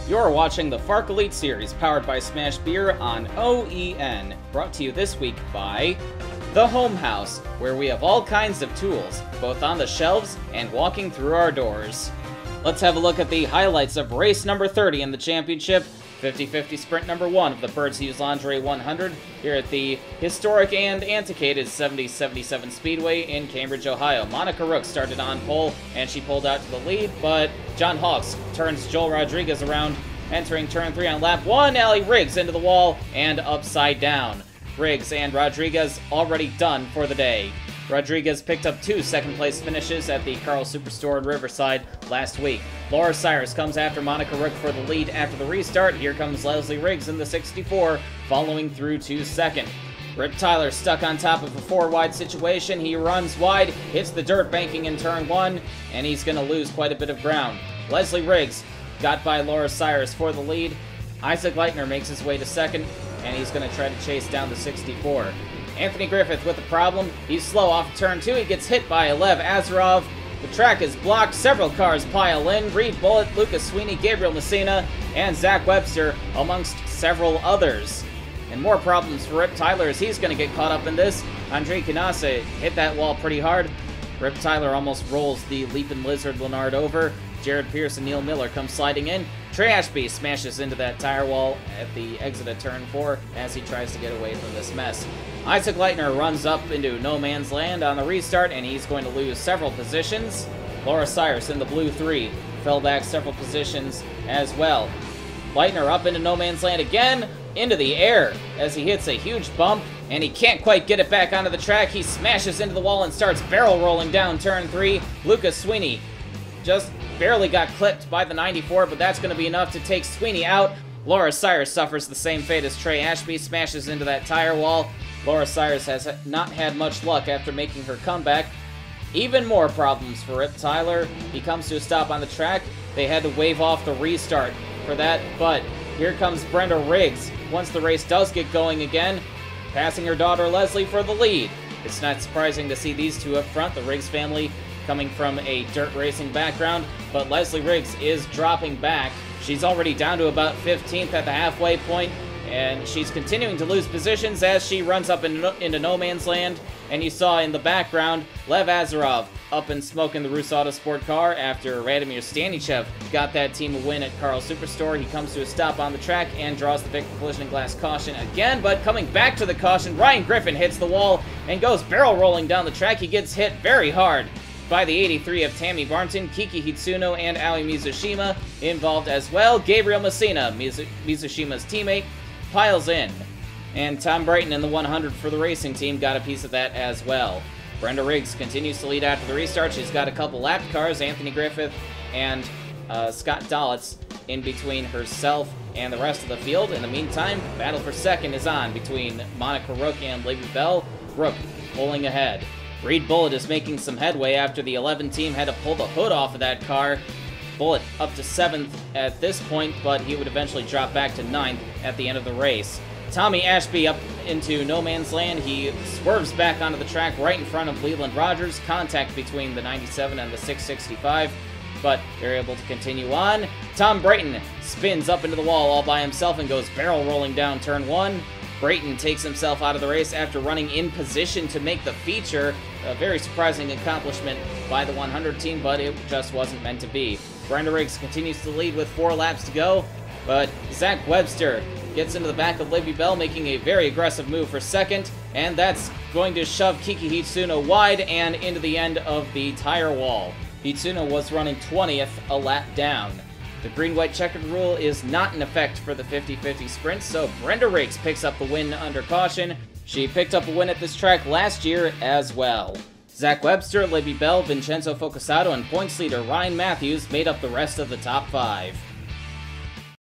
You're watching the FARC Elite Series, powered by Smash Beer on OEN. Brought to you this week by The Home House, where we have all kinds of tools, both on the shelves and walking through our doors. Let's have a look at the highlights of race number 30 in the championship, 50-50 sprint number 1 of the Bert's Used Lingerie 100, here at the historic and antiquated 7077 Speedway in Cambridge, Ohio. Monica Rook started on pole, and she pulled out to the lead, but John Hawks turns Joel Rodriguez around, entering turn 3 on lap 1. Allie Riggs into the wall and upside down. Riggs and Rodriguez already done for the day. Rodriguez picked up 2 second-place finishes at the Carl Superstore in Riverside last week. Laura Cyrus comes after Monica Rook for the lead after the restart. Here comes Leslie Riggs in the 64, following through to second. Rip Tyler stuck on top of a 4-wide situation. He runs wide, hits the dirt banking in turn 1, and he's going to lose quite a bit of ground. Leslie Riggs got by Laura Cyrus for the lead. Isaac Leitner makes his way to second, and he's going to try to chase down the 64. Anthony Griffith with a problem. He's slow off of turn 2. He gets hit by Lev Azarov. The track is blocked. Several cars pile in. Reed Bullitt, Lucas Sweeney, Gabriel Messina, and Zach Webster, amongst several others. And more problems for Rip Tyler as he's going to get caught up in this. Andre Canase hit that wall pretty hard. Rip Tyler almost rolls the Leapin' Lizard Leonard over. Jared Pierce and Neil Miller come sliding in. Trey Ashby smashes into that tire wall at the exit of turn 4 as he tries to get away from this mess. Isaac Leitner runs up into no man's land on the restart, and he's going to lose several positions. Laura Cyrus in the blue 3 fell back several positions as well. Leitner up into no man's land again, into the air as he hits a huge bump, and he can't quite get it back onto the track. He smashes into the wall and starts barrel rolling down turn 3. Lucas Sweeney just barely got clipped by the 94, but that's going to be enough to take Sweeney out. Laura Cyrus suffers the same fate as Trey Ashby, smashes into that tire wall. Laura Cyrus has not had much luck after making her comeback. Even more problems for Rip Tyler. He comes to a stop on the track. They had to wave off the restart for that, but here comes Brenda Riggs once the race does get going again, passing her daughter Leslie for the lead. It's not surprising to see these two up front, the Riggs family coming from a dirt racing background, but Leslie Riggs is dropping back. She's already down to about 15th at the halfway point, and she's continuing to lose positions as she runs up into no man's land. And you saw in the background, Lev Azarov up in smoke in the Rus Autosport car after Radomir Stanichev got that team a win at Carl Superstore. He comes to a stop on the track and draws the victory collision glass caution again, but coming back to the caution, Ryan Griffin hits the wall and goes barrel rolling down the track. He gets hit very hard by the 83 of Tammy Barnton, Kiki Hitsuno, and Aoi Mizushima involved as well. Gabriel Messina, Mizushima's teammate, piles in. And Tom Brighton in the 100 for the racing team got a piece of that as well. Brenda Riggs continues to lead after the restart. She's got a couple lapped cars, Anthony Griffith and Scott Dollitz in between herself and the rest of the field. In the meantime, battle for second is on between Monica Rook and Libby Bell. Rook pulling ahead. Reed Bullitt is making some headway after the 11 team had to pull the hood off of that car. Bullitt up to 7th at this point, but he would eventually drop back to 9th at the end of the race. Tommy Ashby up into no man's land. He swerves back onto the track right in front of Leland Rogers. Contact between the 97 and the 665, but they're able to continue on. Tom Brayton spins up into the wall all by himself and goes barrel rolling down turn 1. Brayton takes himself out of the race after running in position to make the feature. A very surprising accomplishment by the 100 team, but it just wasn't meant to be. Brenda Riggs continues to lead with 4 laps to go, but Zach Webster gets into the back of Libby Bell, making a very aggressive move for second, and that's going to shove Kiki Hitsuno wide and into the end of the tire wall. Hitsuno was running 20th a lap down. The green-white checkered rule is not in effect for the 50-50 sprint, so Brenda Riggs picks up the win under caution. She picked up a win at this track last year as well. Zach Webster, Libby Bell, Vincenzo Focusato, and points leader Ryan Matthews made up the rest of the top 5.